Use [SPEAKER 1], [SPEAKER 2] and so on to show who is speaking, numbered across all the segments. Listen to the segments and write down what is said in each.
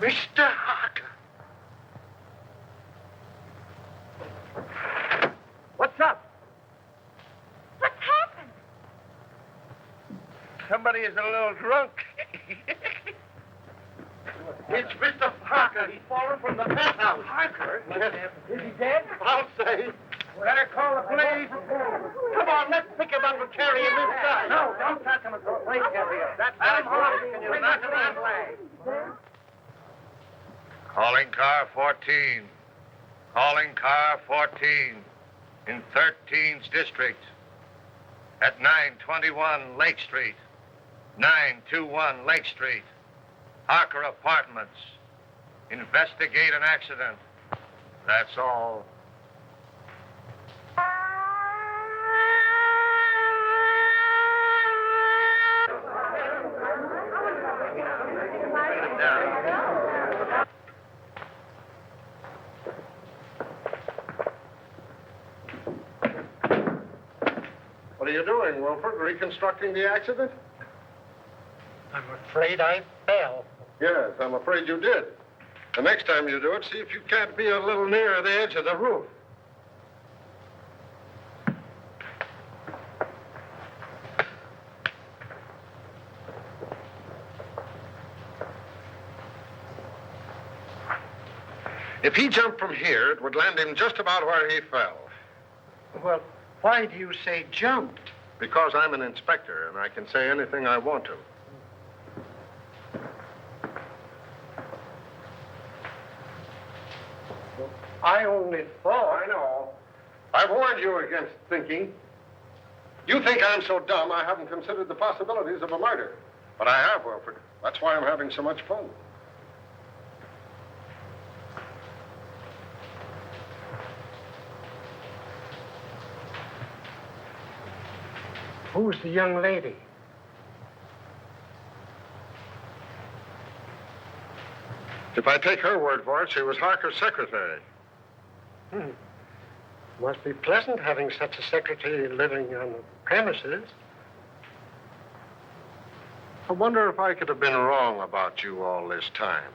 [SPEAKER 1] Mr. Harker. What's up?
[SPEAKER 2] What's happened?
[SPEAKER 1] Somebody is a little drunk. It's Mr. Harker. He's fallen from the penthouse. Harker? Is he dead? I'll say. Better call the police. Come on, let's pick him up and carry him inside. No, don't touch him until the police get here. That's Adam Harvey. Can you knock him that way?
[SPEAKER 3] Calling car 14. Calling car 14 in 13th District at 921 Lake Street. 921 Lake Street. Harker Apartments. Investigate an accident. That's all.
[SPEAKER 4] What are you doing, Wilford? Reconstructing the accident?
[SPEAKER 1] I'm afraid I fell.
[SPEAKER 4] Yes, I'm afraid you did. The next time you do it, see if you can't be a little nearer the edge of the roof. If he jumped from here, it would land him just about where he fell.
[SPEAKER 1] Well, why do you say jumped?
[SPEAKER 4] Because I'm an inspector, and I can say anything I want to.
[SPEAKER 1] I only thought.
[SPEAKER 4] I know. I warned you against thinking. You think I'm so dumb I haven't considered the possibilities of a murder. But I have, Wilford. That's why I'm having so much fun.
[SPEAKER 1] Who's the young lady?
[SPEAKER 4] If I take her word for it, she was Harker's secretary.
[SPEAKER 1] Must be pleasant having such a secretary living on the premises.
[SPEAKER 4] I wonder if I could have been wrong about you all this time.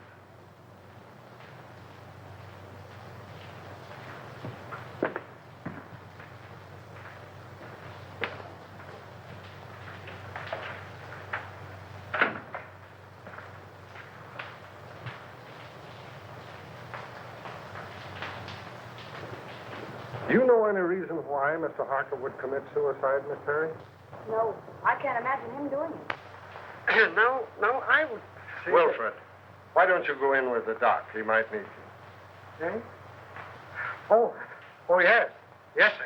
[SPEAKER 4] Do you know any reason why Mr. Harker would commit suicide, Miss Perry?
[SPEAKER 2] No, I can't imagine him doing it.
[SPEAKER 1] No, I would say...
[SPEAKER 4] Wilfred, why don't you go in with the doc? He might need you.
[SPEAKER 1] Eh? Oh, yes. Yes, sir.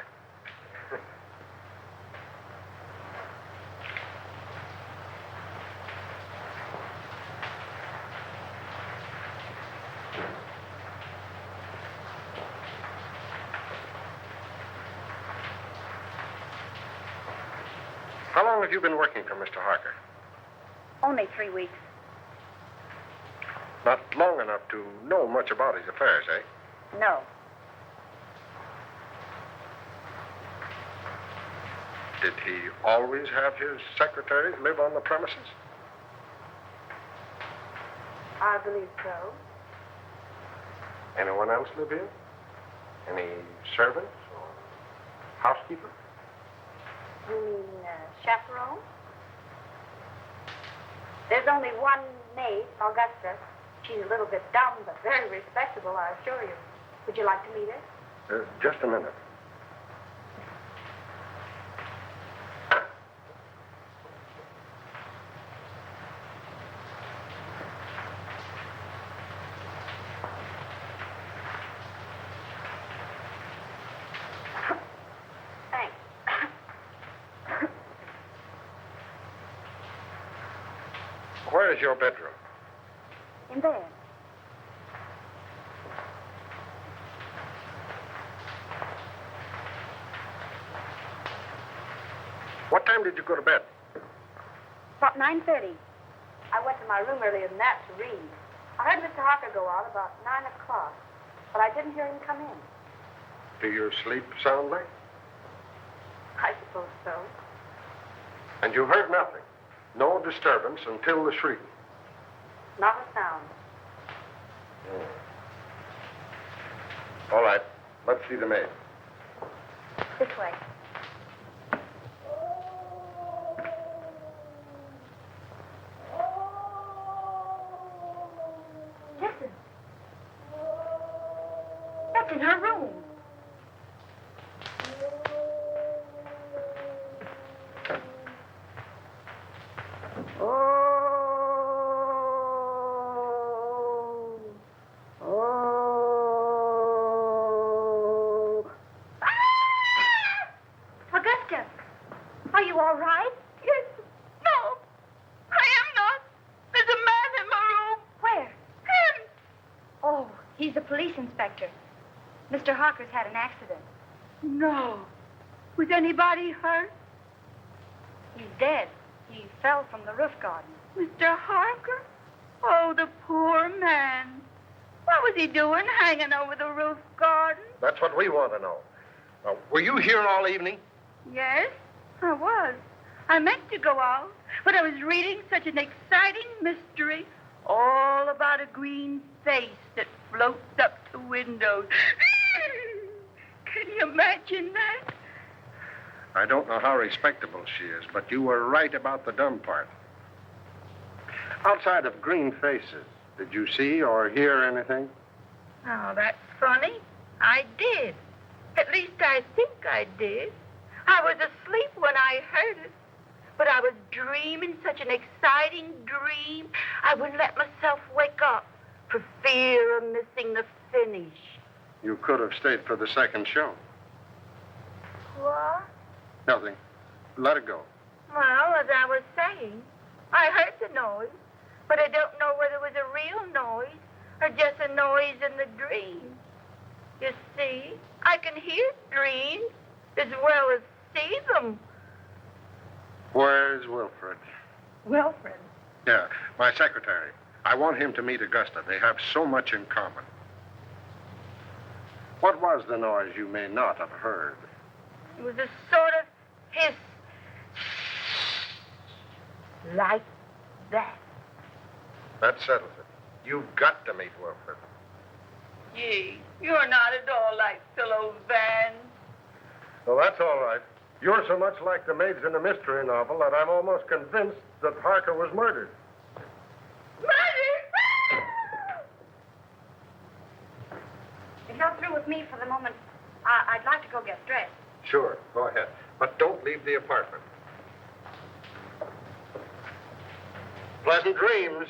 [SPEAKER 4] How long have you been working for Mr. Harker?
[SPEAKER 2] Only 3 weeks.
[SPEAKER 4] Not long enough to know much about his affairs, eh?
[SPEAKER 2] No.
[SPEAKER 4] Did he always have his secretaries live on the premises?
[SPEAKER 2] I believe so.
[SPEAKER 4] Anyone else live here? Any servants or housekeeper?
[SPEAKER 2] You mean chaperone? There's only one maid, Augusta. She's a little bit dumb, but very respectable, I assure you. Would you like to meet her?
[SPEAKER 4] Just a minute.
[SPEAKER 2] Thanks.
[SPEAKER 4] Where is your bedroom?
[SPEAKER 2] In there.
[SPEAKER 4] What time did you go to bed?
[SPEAKER 2] About 9:30. I went to my room earlier than that to read. I heard Mr. Harker go out about 9 o'clock, but I didn't hear him come in.
[SPEAKER 4] Do you sleep soundly?
[SPEAKER 2] I suppose so.
[SPEAKER 4] And you heard nothing? No disturbance until the shriek?
[SPEAKER 2] Not a sound.
[SPEAKER 4] All right. Let's see the maid.
[SPEAKER 2] This way. Listen. That's in her room. Augusta, are you all right?
[SPEAKER 5] Yes. No, I am not. There's a man in my room.
[SPEAKER 2] Where?
[SPEAKER 5] Him.
[SPEAKER 2] Oh, he's a police inspector. Mr. Harker's had an accident.
[SPEAKER 5] No. Was anybody hurt?
[SPEAKER 2] He's dead. He fell from the roof garden.
[SPEAKER 5] Mr. Harker? Oh, the poor man. What was he doing hanging over the roof garden?
[SPEAKER 4] That's what we want to know. Now, were you here all evening?
[SPEAKER 5] Yes, I was. I meant to go out, but I was reading such an exciting mystery all about a green face that floats up to windows. Can you imagine that?
[SPEAKER 4] I don't know how respectable she is, but you were right about the dumb part. Outside of green faces, did you see or hear anything?
[SPEAKER 5] Oh, that's funny. I did. At least I think I did. I was asleep when I heard it. But I was dreaming such an exciting dream, I wouldn't let myself wake up for fear of missing the finish.
[SPEAKER 4] You could have stayed for the second show.
[SPEAKER 5] What?
[SPEAKER 4] Nothing. Let it go.
[SPEAKER 5] Well, as I was saying, I heard the noise, but I don't know whether it was a real noise or just a noise in the dream. You see, I can hear dreams as well as see them.
[SPEAKER 4] Where's Wilfred?
[SPEAKER 5] Wilfred?
[SPEAKER 4] Yeah, my secretary. I want him to meet Augusta. They have so much in common. What was the noise you may not have heard?
[SPEAKER 5] It was a sort of hiss. Like that.
[SPEAKER 4] That settles it. You've got to meet Wilfred.
[SPEAKER 5] Gee, you're not at all like Philo Van.
[SPEAKER 4] Well, that's all right. You're so much like the maids in a mystery novel that I'm almost convinced that Harker was murdered.
[SPEAKER 5] Murder!
[SPEAKER 2] If you're through with me for the moment, I'd like to go get dressed.
[SPEAKER 4] Sure, go ahead. But don't leave the apartment. Pleasant dreams.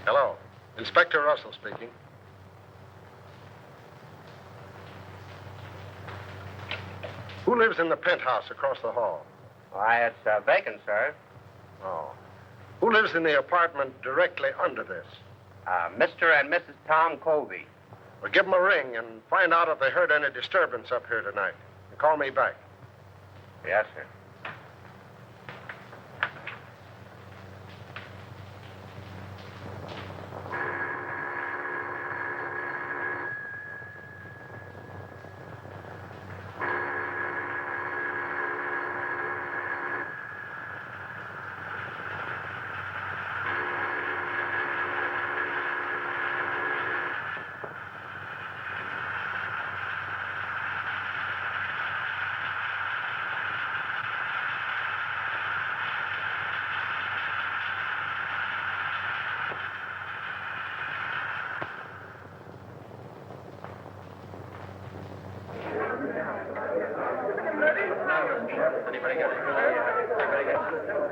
[SPEAKER 4] Hello. Inspector Russell speaking. Who lives in the penthouse across the hall?
[SPEAKER 3] Why, it's vacant, sir.
[SPEAKER 4] Oh. Who lives in the apartment directly under this?
[SPEAKER 3] Mr. and Mrs. Tom Colby.
[SPEAKER 4] Well, give them a ring and find out if they heard any disturbance up here tonight. And call me back.
[SPEAKER 3] Yes, sir.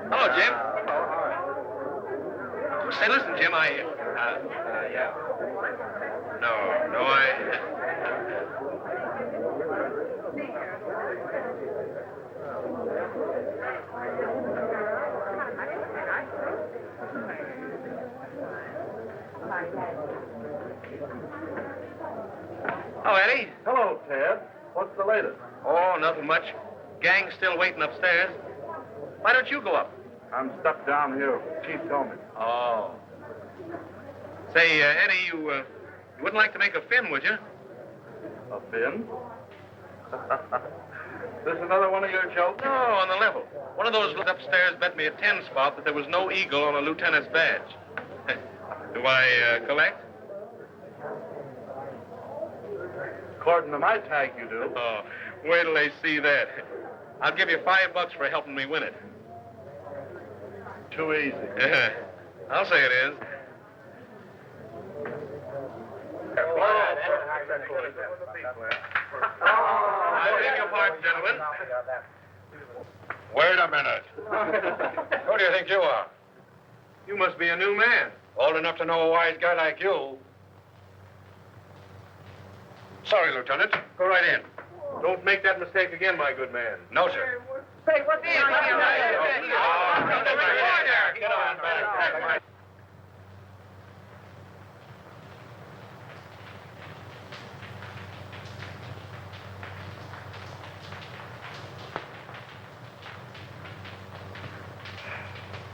[SPEAKER 3] Hello, Jim. Say, listen, Jim, yeah. No, Oh, Eddie.
[SPEAKER 6] Hello, Ted. What's the latest?
[SPEAKER 3] Oh, nothing much. Gang's still waiting upstairs. Why don't you go up?
[SPEAKER 6] I'm stuck down here. Chief told me.
[SPEAKER 3] Oh. Say, Eddie, you wouldn't like to make a fin, would you?
[SPEAKER 6] A fin? This another one of your jokes?
[SPEAKER 3] No, on the level. One of those upstairs bet me a 10 spot that there was no eagle on a lieutenant's badge. Do I collect?
[SPEAKER 6] According to my tag, you do.
[SPEAKER 3] Oh, wait till they see that. I'll give you $5 for helping me win it.
[SPEAKER 6] Too easy.
[SPEAKER 3] I'll say it is. I beg your pardon, gentlemen.
[SPEAKER 4] Wait a minute. Who do you think you are?
[SPEAKER 3] You must be a new man.
[SPEAKER 4] Old enough to know a wise guy like you. Sorry, Lieutenant. Go right in.
[SPEAKER 3] Don't make that mistake again, my good man.
[SPEAKER 4] No, sir.
[SPEAKER 5] Say, what's the idea?
[SPEAKER 3] Get on back.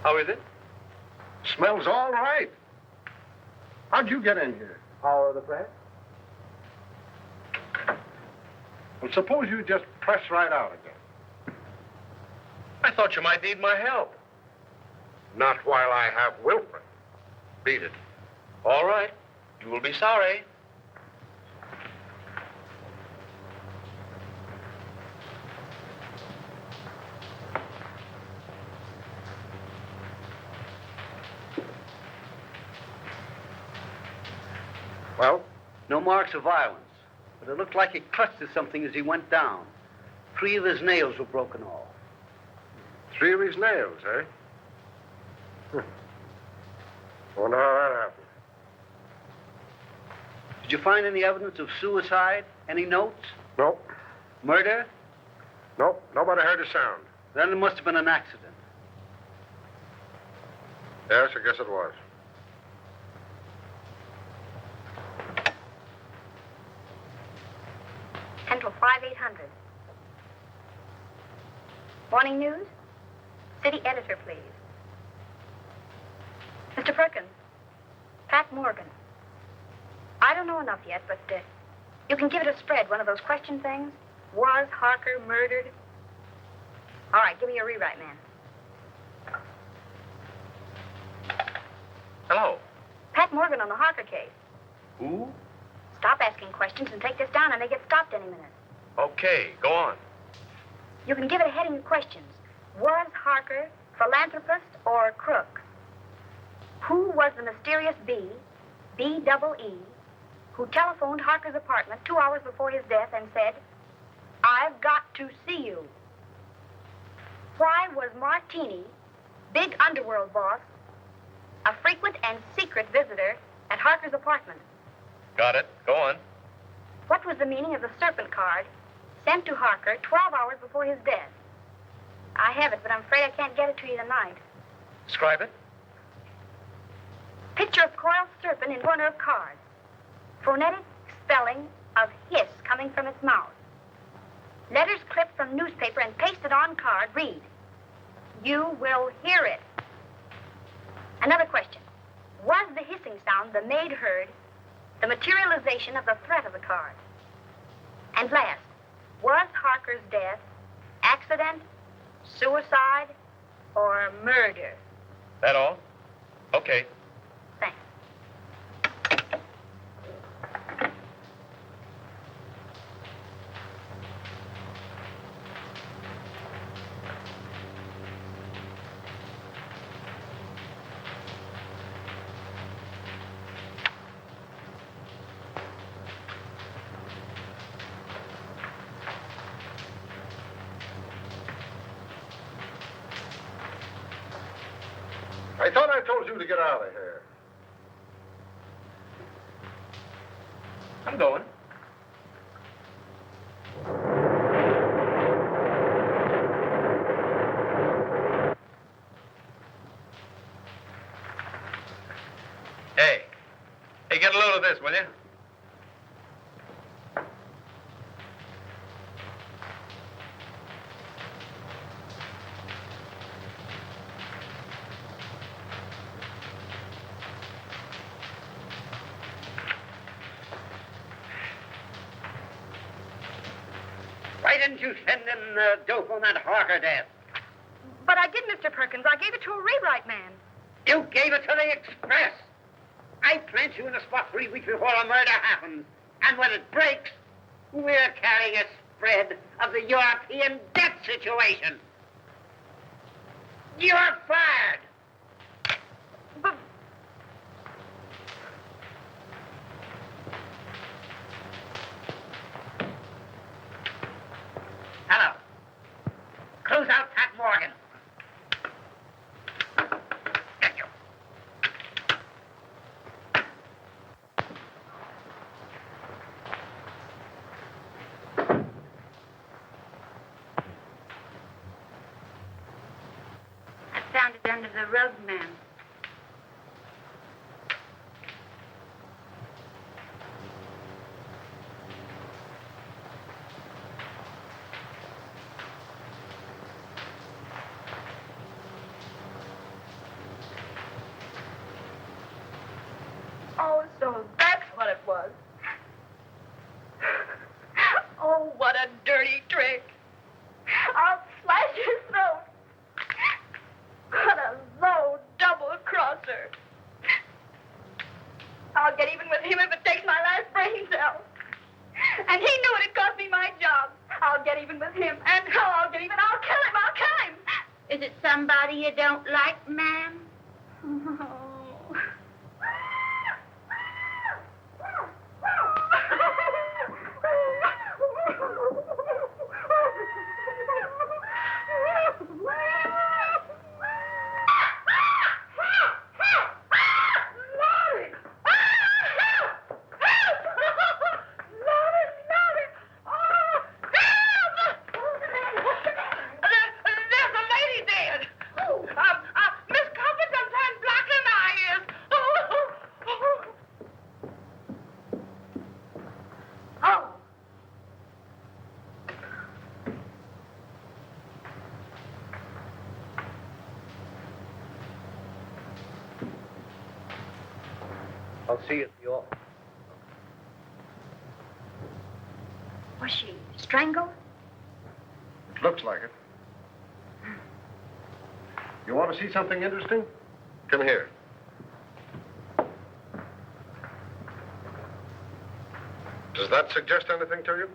[SPEAKER 3] How is it?
[SPEAKER 4] Smells all right. How'd you get in here?
[SPEAKER 6] Power of the press?
[SPEAKER 4] Well, suppose you just press right out again.
[SPEAKER 3] I thought you might need my help.
[SPEAKER 4] Not while I have Wilfred. Beat it.
[SPEAKER 3] All right. You will be sorry.
[SPEAKER 4] Well,
[SPEAKER 7] No marks of violence, but it looked like he clutched at something as he went down. 3 of his nails were broken off.
[SPEAKER 4] 3 of his nails, eh? Wonder how that happened.
[SPEAKER 7] Did you find any evidence of suicide? Any notes?
[SPEAKER 4] Nope.
[SPEAKER 7] Murder?
[SPEAKER 4] Nope. Nobody heard a sound.
[SPEAKER 7] Then it must have been an accident.
[SPEAKER 4] Yes, I guess it was.
[SPEAKER 2] Central 5800. Morning news? City editor, please. Mr. Perkins, Pat Morgan. I don't know enough yet, but you can give it a spread, one of those question things. Was Harker murdered? All right, give me your rewrite, man.
[SPEAKER 3] Hello.
[SPEAKER 2] Pat Morgan on the Harker case.
[SPEAKER 3] Who?
[SPEAKER 2] Stop asking questions and take this down. I may get stopped any minute.
[SPEAKER 3] Okay, go on.
[SPEAKER 2] You can give it a heading of questions. Was Harker philanthropist or crook? Who was the mysterious B-double-E, who telephoned Harker's apartment 2 hours before his death and said, "I've got to see you"? Why was Martini, big underworld boss, a frequent and secret visitor at Harker's apartment?
[SPEAKER 3] Got it. Go on.
[SPEAKER 2] What was the meaning of the serpent card sent to Harker 12 hours before his death? I have it, but I'm afraid I can't get it to you tonight.
[SPEAKER 3] Describe it.
[SPEAKER 2] Picture of coiled serpent in corner of card. Phonetic spelling of hiss coming from its mouth. Letters clipped from newspaper and pasted on card read, "You will hear it." Another question. Was the hissing sound the maid heard the materialization of the threat of the card? And last, was Harker's death accident, suicide, or murder?
[SPEAKER 3] That all? Okay.
[SPEAKER 2] Thanks.
[SPEAKER 4] I thought I told you to get out of here.
[SPEAKER 3] I'm going. Hey, Hey, get a load of this, will you?
[SPEAKER 7] Why didn't you send in dope on that Harker death?
[SPEAKER 2] But I did, Mr. Perkins. I gave it to a rewrite man.
[SPEAKER 7] You gave it to the Express. I plant you in a spot 3 weeks before a murder happens. And when it breaks, we're carrying a spread of the European debt situation. You're fired.
[SPEAKER 2] But
[SPEAKER 7] Hello. Close out Pat Morgan. Thank you.
[SPEAKER 5] I found it under the rug, ma'am.
[SPEAKER 2] oh, so that's what it was. Oh, what a dirty trick. I'll slash his throat. What a low double-crosser. I'll get even with him if it takes my last brain cell. And he knew it'd cost me my job. I'll get even with him. And how I'll get even, I'll kill him. I'll kill him.
[SPEAKER 5] Is it somebody you don't like, ma'am?
[SPEAKER 2] There's a lady dead. Miss Comfort sometimes blacker than I is. Oh.
[SPEAKER 7] I'll see you at the office.
[SPEAKER 2] Was she strangled?
[SPEAKER 4] It looks like it. You want to see something interesting? Come here. Does that suggest anything to you?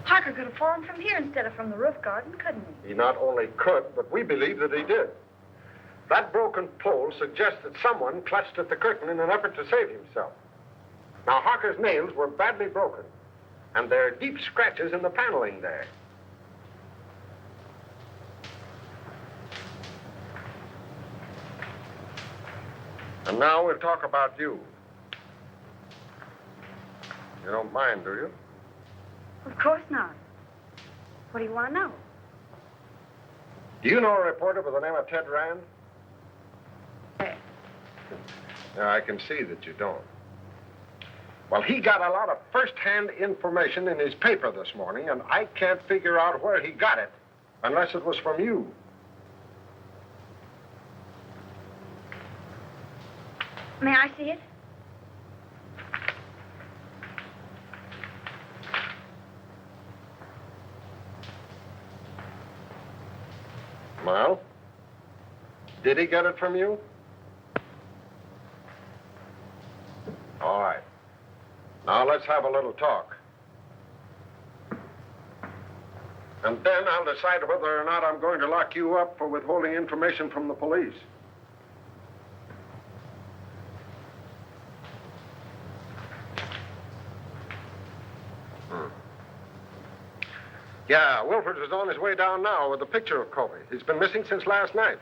[SPEAKER 2] Harker could have fallen from here instead of from the roof garden, couldn't he?
[SPEAKER 4] He not only could, but we believe that he did. That broken pole suggests that someone clutched at the curtain in an effort to save himself. Now, Harker's nails were badly broken, and there are deep scratches in the paneling there. And now we'll talk about you. You don't mind, do you?
[SPEAKER 2] Of course not. What do you want to know?
[SPEAKER 4] Do you know a reporter by the name of Ted Rand? Yeah, I can see that you don't. Well, he got a lot of first-hand information in his paper this morning, and I can't figure out where he got it unless it was from you.
[SPEAKER 2] May I see it?
[SPEAKER 4] Well, did he get it from you? All right. Now let's have a little talk. And then I'll decide whether or not I'm going to lock you up for withholding information from the police. Yeah, Wilford is on his way down now with a picture of Kobe. He's been missing since last night.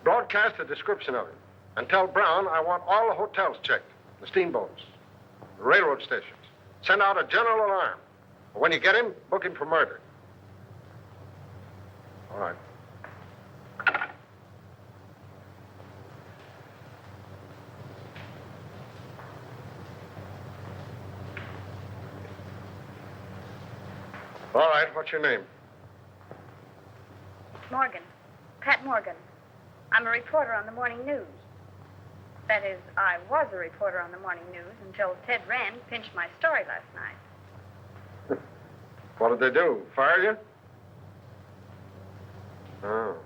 [SPEAKER 4] Broadcast a description of him. And tell Brown I want all the hotels checked, the steamboats, the railroad stations. Send out a general alarm. When you get him, book him for murder. All right. All right, what's your name?
[SPEAKER 2] Morgan. Pat Morgan. I'm a reporter on the morning news. That is, I was a reporter on the morning news until Ted Rand pinched my story last night.
[SPEAKER 4] What did they do? Fire you? Oh.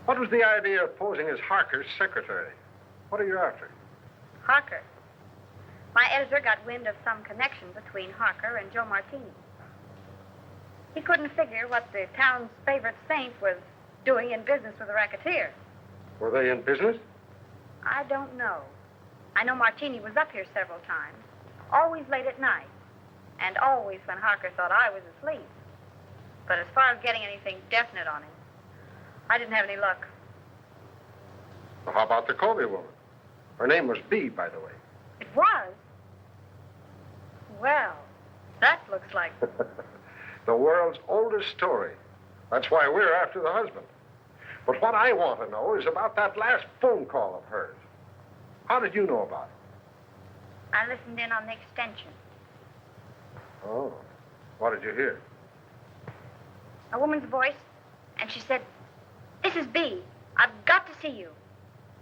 [SPEAKER 4] What was the idea of posing as Harker's secretary? What are you after?
[SPEAKER 2] Harker. My editor got wind of some connection between Harker and Joe Martini. He couldn't figure what the town's favorite saint was doing in business with a racketeer.
[SPEAKER 4] Were they in business?
[SPEAKER 2] I don't know. I know Martini was up here several times, always late at night, and always when Harker thought I was asleep. But as far as getting anything definite on him, I didn't have any luck.
[SPEAKER 4] Well, how about the Colby woman? Her name was Bee, by the way.
[SPEAKER 2] It was? Well, that looks like...
[SPEAKER 4] The world's oldest story. That's why we're after the husband. But what I want to know is about that last phone call of hers. How did you know about it?
[SPEAKER 2] I listened in on the extension.
[SPEAKER 4] Oh. What did you hear?
[SPEAKER 2] A woman's voice, and she said, "This is Bee. I've got to see you."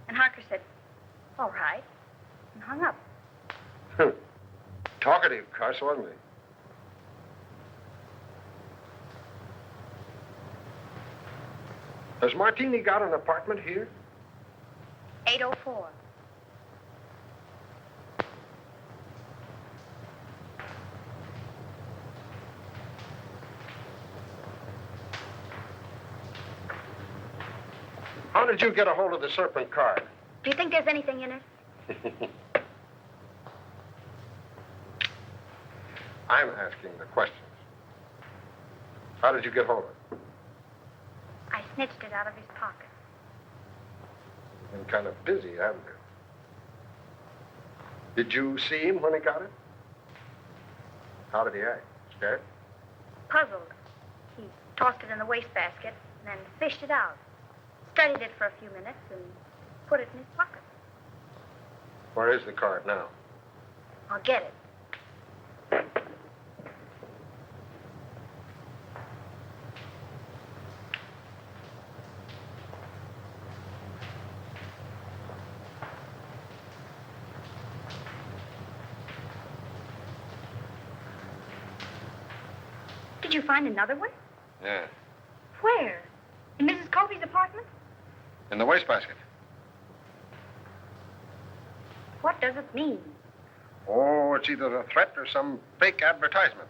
[SPEAKER 2] And Harker said, "All right," and hung up.
[SPEAKER 4] Talkative cuss, wasn't he? Has Martini got an apartment here?
[SPEAKER 2] 804.
[SPEAKER 4] How did you get a hold of the serpent card?
[SPEAKER 2] Do you think there's anything in it?
[SPEAKER 4] I'm asking the questions. How did you get hold of it?
[SPEAKER 2] I snitched it out of his pocket.
[SPEAKER 4] You've been kind of busy, haven't you? Did you see him when he got it? How did he act? Scared?
[SPEAKER 2] Puzzled. He tossed it in the wastebasket, then fished it out. Studied it for a few minutes and put it in his pocket.
[SPEAKER 4] Where is the card now?
[SPEAKER 2] I'll get it. Did you find another one?
[SPEAKER 4] Yeah.
[SPEAKER 2] Where? In Mrs. Colby's apartment?
[SPEAKER 4] In the wastebasket.
[SPEAKER 2] What does it mean?
[SPEAKER 4] Oh, it's either a threat or some fake advertisement.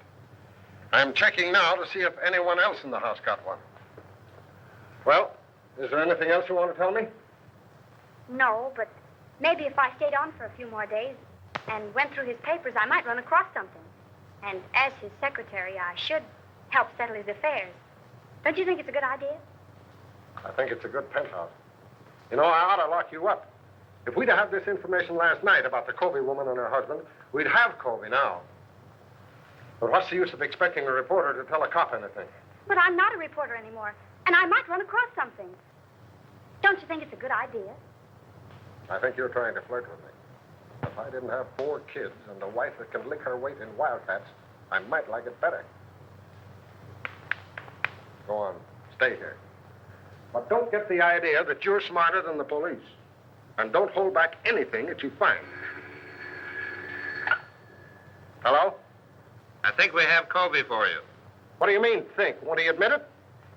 [SPEAKER 4] I'm checking now to see if anyone else in the house got one. Well, is there anything else you want to tell me?
[SPEAKER 2] No, but maybe if I stayed on for a few more days and went through his papers, I might run across something. And as his secretary, I should help settle his affairs. Don't you think it's a good idea?
[SPEAKER 4] I think it's a good penthouse. You know, I ought to lock you up. If we'd have had this information last night about the Colby woman and her husband, we'd have Colby now. But what's the use of expecting a reporter to tell a cop anything?
[SPEAKER 2] But I'm not a reporter anymore, and I might run across something. Don't you think it's a good idea?
[SPEAKER 4] I think you're trying to flirt with me. If I didn't have 4 kids and a wife that can lick her weight in wildcats, I might like it better. Go on, stay here. But don't get the idea that you're smarter than the police. And don't hold back anything that you find. Hello?
[SPEAKER 3] I think we have Colby for you.
[SPEAKER 4] What do you mean, think? Won't he admit it?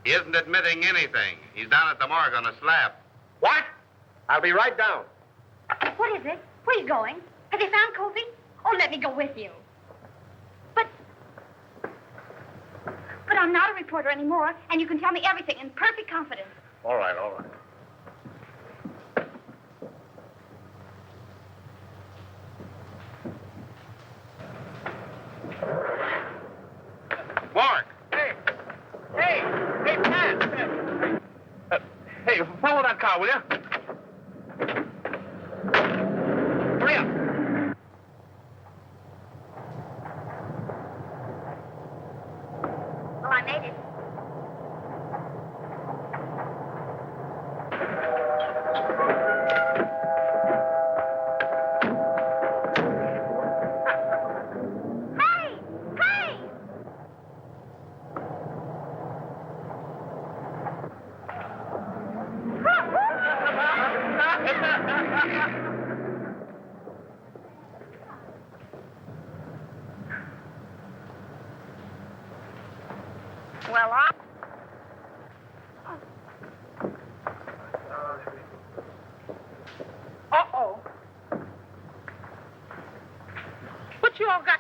[SPEAKER 3] He isn't admitting anything. He's down at the morgue on a slab.
[SPEAKER 4] What? I'll be right down.
[SPEAKER 2] What is it? Where are you going? Have you found Colby? Oh, let me go with you. But I'm not a reporter anymore, and you can tell me everything in perfect confidence.
[SPEAKER 4] All right, all right.
[SPEAKER 3] Mark!
[SPEAKER 6] Hey, Pat! Hey, follow that car, will you? Hurry up.
[SPEAKER 2] Well, I made it. Hey!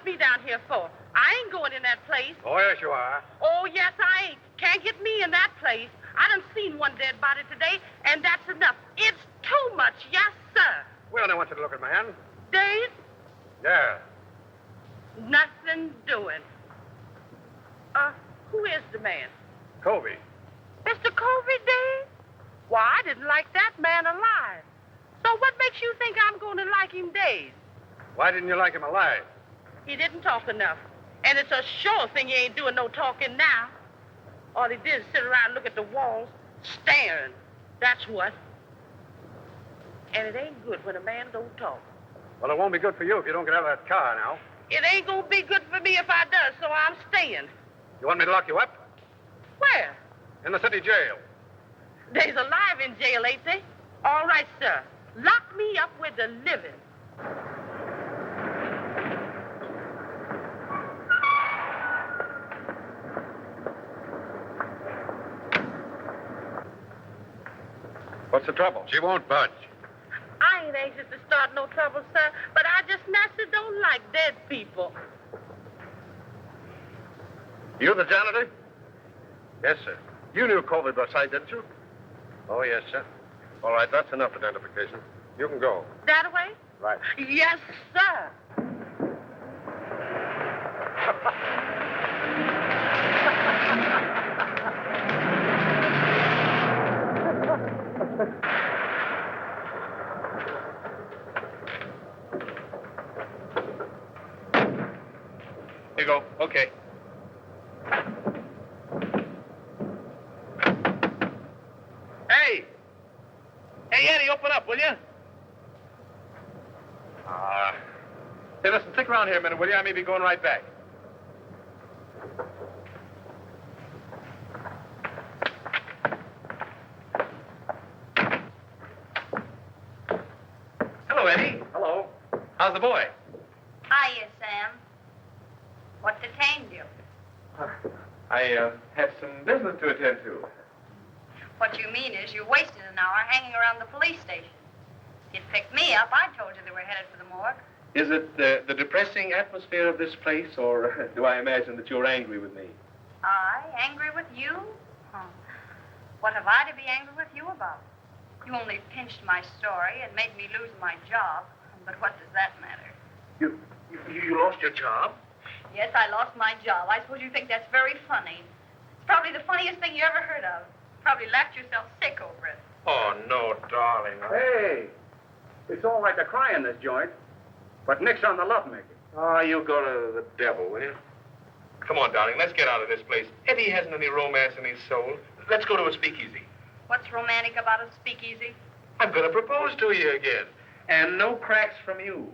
[SPEAKER 5] me down here for? I ain't going in that place.
[SPEAKER 4] Oh, yes, you are.
[SPEAKER 5] Oh, yes, I ain't. Can't get me in that place. I done seen one dead body today, and that's enough. It's too much, yes, sir.
[SPEAKER 4] We only want you to look at my hand.
[SPEAKER 5] Days,
[SPEAKER 4] Yeah.
[SPEAKER 5] nothing doing. Who is the man?
[SPEAKER 4] Colby.
[SPEAKER 5] Mr. Colby Days? Why, I didn't like that man alive. So what makes you think I'm going to like him Days?
[SPEAKER 4] Why didn't you like him alive?
[SPEAKER 5] He didn't talk enough. And it's a sure thing he ain't doing no talking now. All he did is sit around and look at the walls, staring. That's what. And it ain't good when a man don't talk.
[SPEAKER 4] Well, it won't be good for you if you don't get out of that car now.
[SPEAKER 5] It ain't gonna be good for me if I does, so I'm staying.
[SPEAKER 4] You want me to lock you up?
[SPEAKER 5] Where?
[SPEAKER 4] In the city jail.
[SPEAKER 5] They's alive in jail, ain't they? All right, sir. Lock me up with the living.
[SPEAKER 4] What's the trouble? She won't budge.
[SPEAKER 5] I ain't anxious to start no trouble, sir, but I just naturally don't like dead people.
[SPEAKER 4] You the janitor? Yes, sir. You knew Colby by sight, didn't you? Oh, yes, sir. All right, that's enough identification. You can go.
[SPEAKER 5] That way?
[SPEAKER 4] Right.
[SPEAKER 5] Yes, sir.
[SPEAKER 3] Here you go. Okay. Hey! Hey, Eddie, open up, will you? Hey, listen, stick around here a minute, will you? I may be going right back. Hello, Eddie.
[SPEAKER 4] Hello.
[SPEAKER 3] How's the boy?
[SPEAKER 2] Hiya, Sam. What detained you?
[SPEAKER 3] I had some business to attend to.
[SPEAKER 2] What you mean is you wasted an hour hanging around the police station. If you'd picked me up, I told you they were headed for the morgue.
[SPEAKER 3] Is it the depressing atmosphere of this place, or do I imagine that you're angry with me?
[SPEAKER 2] I? Angry with you? Huh. What have I to be angry with you about? You only pinched my story and made me lose my job. But what does that matter?
[SPEAKER 3] You lost your job?
[SPEAKER 2] Yes, I lost my job. I suppose you think that's very funny. It's probably the funniest thing you ever heard of. Probably laughed yourself sick over it.
[SPEAKER 3] Oh, no, darling.
[SPEAKER 8] Hey, it's all right to cry in this joint, but nix on the lovemaking.
[SPEAKER 3] Oh, you go to the devil, will you? Come on, darling, let's get out of this place. Eddie hasn't any romance in his soul. Let's go to a speakeasy.
[SPEAKER 2] What's romantic about a speakeasy?
[SPEAKER 3] I'm going to propose to you again. And no cracks from you.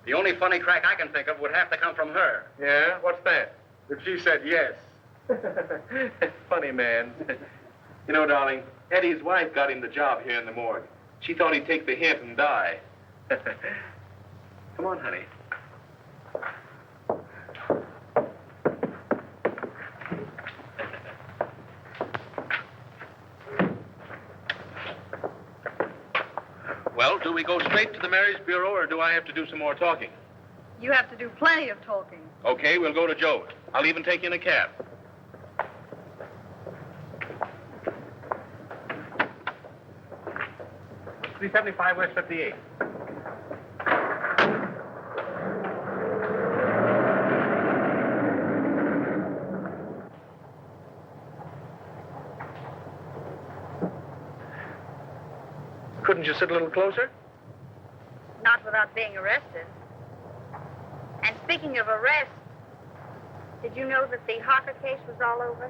[SPEAKER 8] The only funny crack I can think of would have to come from her.
[SPEAKER 3] Yeah? What's that?
[SPEAKER 8] If she said yes.
[SPEAKER 3] Funny man. You know, darling, Eddie's wife got him the job here in the morgue. She thought he'd take the hint and die. Come on, honey. Well, do we go straight to the Marriage Bureau, or do I have to do some more talking?
[SPEAKER 2] You have to do plenty of talking.
[SPEAKER 3] Okay, we'll go to Joe's. I'll even take you in a cab. $375 West 58. Couldn't you sit a little closer?
[SPEAKER 2] Not without being arrested. And speaking of arrest, did you know that the Harker case was all over?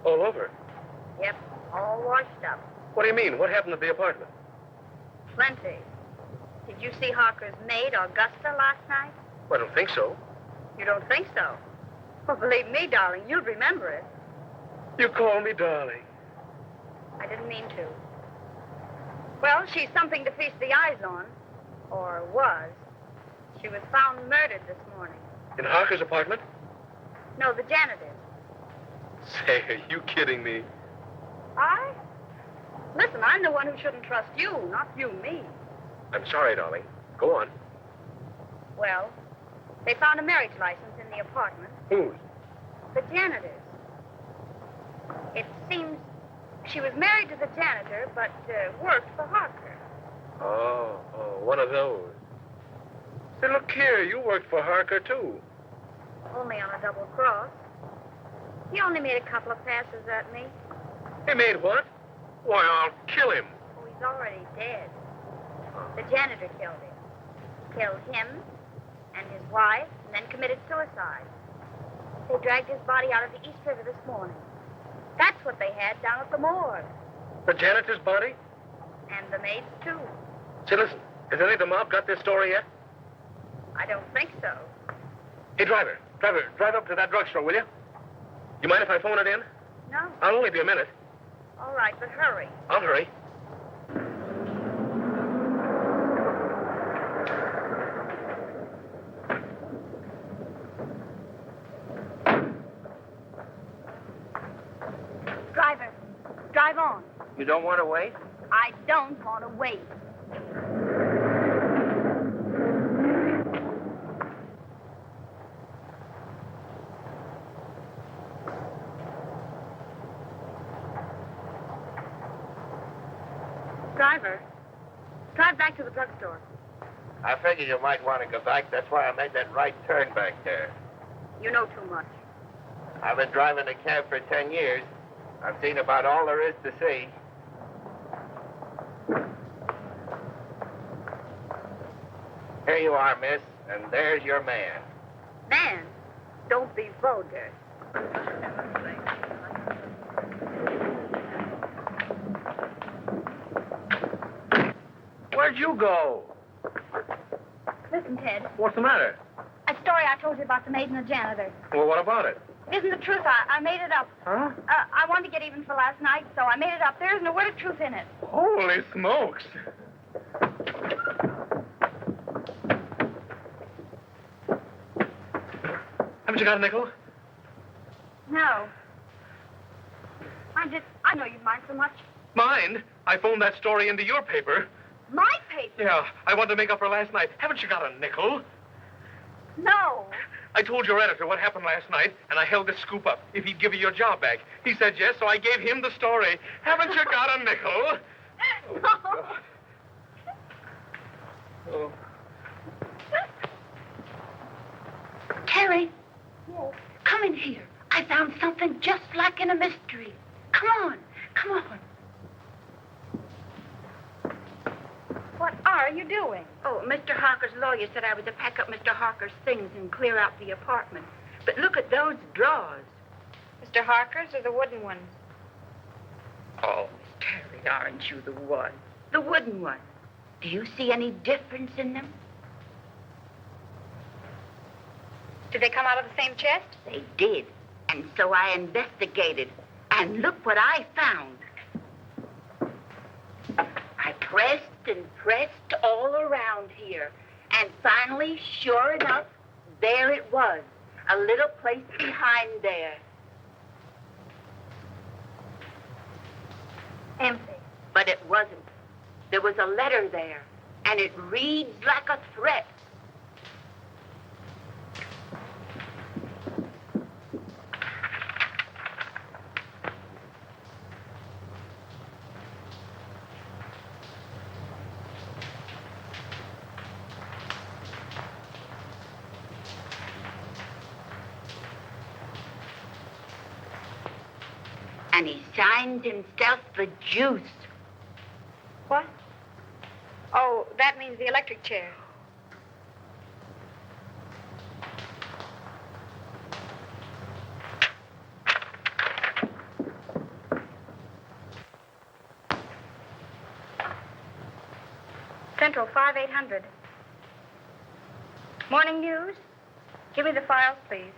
[SPEAKER 3] All over.
[SPEAKER 2] Yep, all washed up.
[SPEAKER 3] What do you mean? What happened at the apartment?
[SPEAKER 2] Plenty. Did you see Harker's maid, Augusta, last night?
[SPEAKER 3] Well, I don't think so.
[SPEAKER 2] You don't think so? Well, believe me, darling, you'll remember it.
[SPEAKER 3] You call me darling.
[SPEAKER 2] I didn't mean to. Well, she's something to feast the eyes on. Or was. She was found murdered this morning.
[SPEAKER 3] In Harker's apartment?
[SPEAKER 2] No, the janitor's.
[SPEAKER 3] Say, are you kidding me?
[SPEAKER 2] I? Listen, I'm the one who shouldn't trust you, not you me.
[SPEAKER 3] I'm sorry, darling. Go on.
[SPEAKER 2] Well, They found a marriage license in the apartment.
[SPEAKER 4] Whose?
[SPEAKER 2] The janitor's. It seems she was married to the janitor, but worked for Harker.
[SPEAKER 3] Oh, one of those. Say, look here, you worked for Harker, too.
[SPEAKER 2] Only on a double cross. He only made a couple of passes at me.
[SPEAKER 3] He made what? Why, I'll kill him.
[SPEAKER 2] Oh, he's already dead. The janitor killed him. Killed him and his wife, and then committed suicide. They dragged his body out of the East River this morning. That's what they had down at the morgue.
[SPEAKER 3] The janitor's body?
[SPEAKER 2] And the maid's, too.
[SPEAKER 3] Say, listen, has any of the mob got this story yet?
[SPEAKER 2] I don't think so.
[SPEAKER 3] Hey, driver, drive up to that drugstore, will you? You mind if I phone it in?
[SPEAKER 2] No.
[SPEAKER 3] I'll only be a minute.
[SPEAKER 2] All right, but hurry.
[SPEAKER 3] I'll hurry.
[SPEAKER 2] Driver, drive on.
[SPEAKER 7] You don't want to wait?
[SPEAKER 2] I don't want to wait. Driver, drive back to the drugstore.
[SPEAKER 7] I figured you might want to go back. That's why I made that right turn back there.
[SPEAKER 2] You know too much.
[SPEAKER 7] I've been driving a cab for 10 years. I've seen about all there is to see. Here you are, miss, and there's your man.
[SPEAKER 2] Man, don't be vulgar.
[SPEAKER 3] Where'd you go?
[SPEAKER 2] Listen, Ted.
[SPEAKER 3] What's the matter?
[SPEAKER 2] A story I told you about the maid and the janitor.
[SPEAKER 3] Well, what about it?
[SPEAKER 2] It isn't the truth. I made it up.
[SPEAKER 3] Huh?
[SPEAKER 2] I wanted to get even for last night, so I made it up. There isn't a word of truth in it.
[SPEAKER 3] Holy smokes. Haven't you got a nickel?
[SPEAKER 2] No. I know you'd mind so much.
[SPEAKER 3] Mind? I phoned that story into your paper.
[SPEAKER 2] My paper?
[SPEAKER 3] Yeah, I wanted to make up for last night. Haven't you got a nickel?
[SPEAKER 2] No.
[SPEAKER 3] I told your editor what happened last night, and I held this scoop up if he'd give you your job back. He said yes, so I gave him the story. Haven't you got a nickel?
[SPEAKER 2] No.
[SPEAKER 3] Oh.
[SPEAKER 5] Terry,
[SPEAKER 2] Yes.
[SPEAKER 5] come in here. I found something just like in a mystery. Come on, come on.
[SPEAKER 2] What are you doing?
[SPEAKER 5] Oh, Mr. Harker's lawyer said I was to pack up Mr. Harker's things and clear out the apartment. But look at those drawers.
[SPEAKER 2] Mr. Harker's or the wooden ones?
[SPEAKER 5] Oh, Terry, aren't you the one? The wooden one. Do you see any difference in them?
[SPEAKER 2] Did they come out of the same chest?
[SPEAKER 5] They did. And so I investigated. And look what I found. I pressed and pressed all around here. And finally, sure enough, there it was. A little place behind there.
[SPEAKER 2] Empty.
[SPEAKER 5] But it wasn't. There was a letter there. And it reads like a threat. And he signed himself the Juice.
[SPEAKER 2] What? Oh, that means the electric chair. Central 5800. Morning news. Give me the files, please.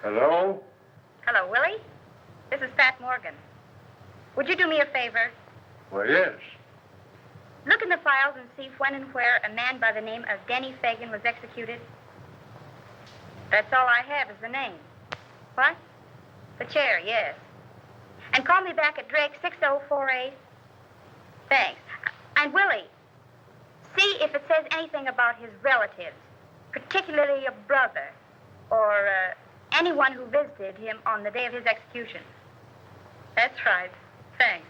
[SPEAKER 4] Hello?
[SPEAKER 2] Hello, Willie. This is Pat Morgan. Would you do me a favor?
[SPEAKER 4] Well, yes.
[SPEAKER 2] Look in the files and see when and where a man by the name of Denny Fagan was executed. That's all I have is the name. What? The chair, yes. And call me back at Drake 6048. Thanks. And Willie, see if it says anything about his relatives, particularly a brother or anyone who visited him on the day of his execution. That's right. Thanks.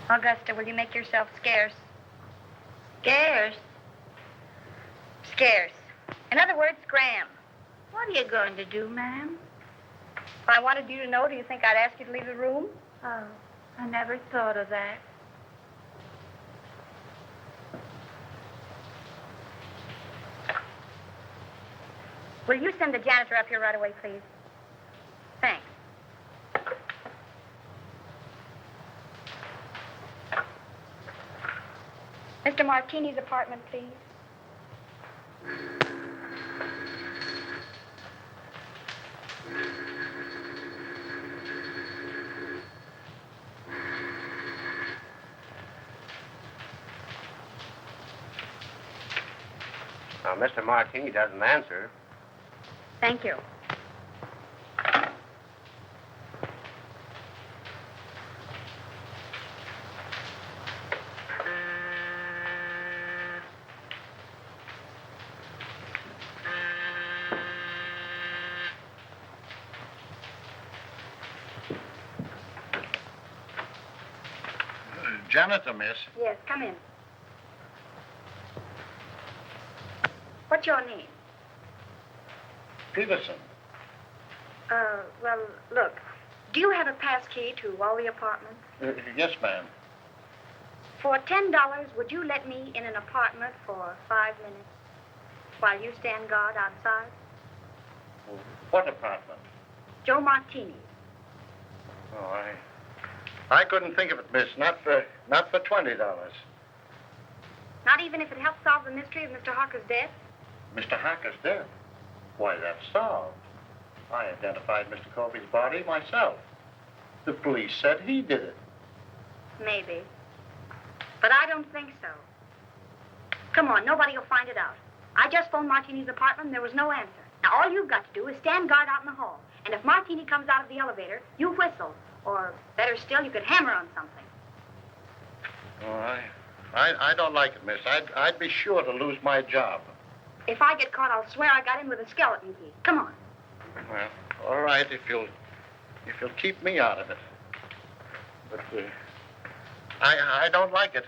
[SPEAKER 2] Augusta, will you make yourself scarce?
[SPEAKER 5] Scarce?
[SPEAKER 2] Scarce. In other words, Graham.
[SPEAKER 5] What are you going to do, ma'am?
[SPEAKER 2] If I wanted you to know, do you think I'd ask you to leave the room?
[SPEAKER 5] Oh, I never thought of that.
[SPEAKER 2] Will you send the janitor up here right away, please? Thanks. Mr. Martini's apartment, please.
[SPEAKER 1] Now, Mr. Martini doesn't answer.
[SPEAKER 2] Thank you.
[SPEAKER 4] Janitor, miss.
[SPEAKER 2] Yes, come in. What's your name?
[SPEAKER 4] Peterson.
[SPEAKER 2] Well, look, do you have a pass key to all the apartments?
[SPEAKER 4] Yes, ma'am.
[SPEAKER 2] For $10, would you let me in an apartment for 5 minutes while you stand guard outside?
[SPEAKER 4] What apartment?
[SPEAKER 2] Joe Martini.
[SPEAKER 4] Oh, I couldn't think of it, miss. Not for $20.
[SPEAKER 2] Not even if it helps solve the mystery of Mr. Harker's death?
[SPEAKER 4] Mr. Harker's dead. Why, that's solved. I identified Mr. Colby's body myself. The police said he did it.
[SPEAKER 2] Maybe. But I don't think so. Come on, nobody will find it out. I just phoned Martini's apartment and there was no answer. Now, all you've got to do is stand guard out in the hall. And if Martini comes out of the elevator, you whistle. Or, better still, you could hammer on something.
[SPEAKER 4] Oh, I don't like it, miss. I'd be sure to lose my job.
[SPEAKER 2] If I get caught, I'll swear I got in with a skeleton key. Come on.
[SPEAKER 4] Well, all right, if you'll keep me out of it. But I don't like it.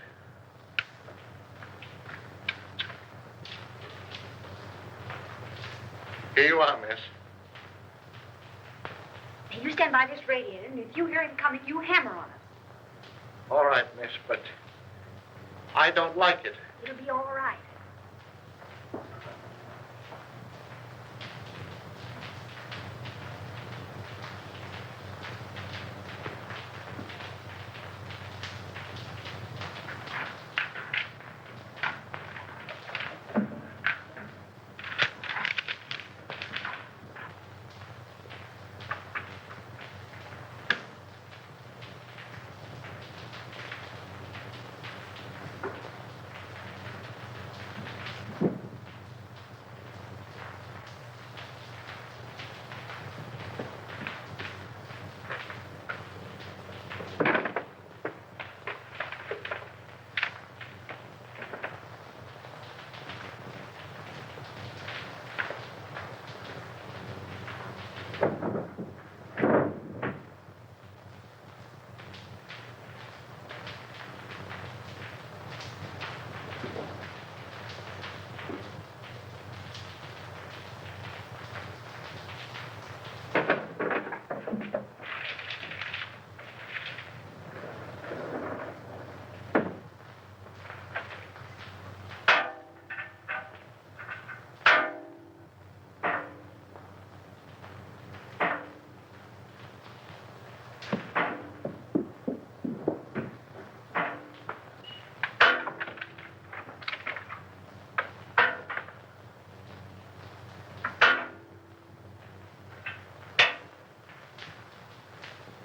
[SPEAKER 4] Here you are, miss.
[SPEAKER 2] Hey, you stand by this radiator, and if you hear him coming, you hammer on it.
[SPEAKER 4] All right, miss, but I don't like it.
[SPEAKER 2] It'll be all right.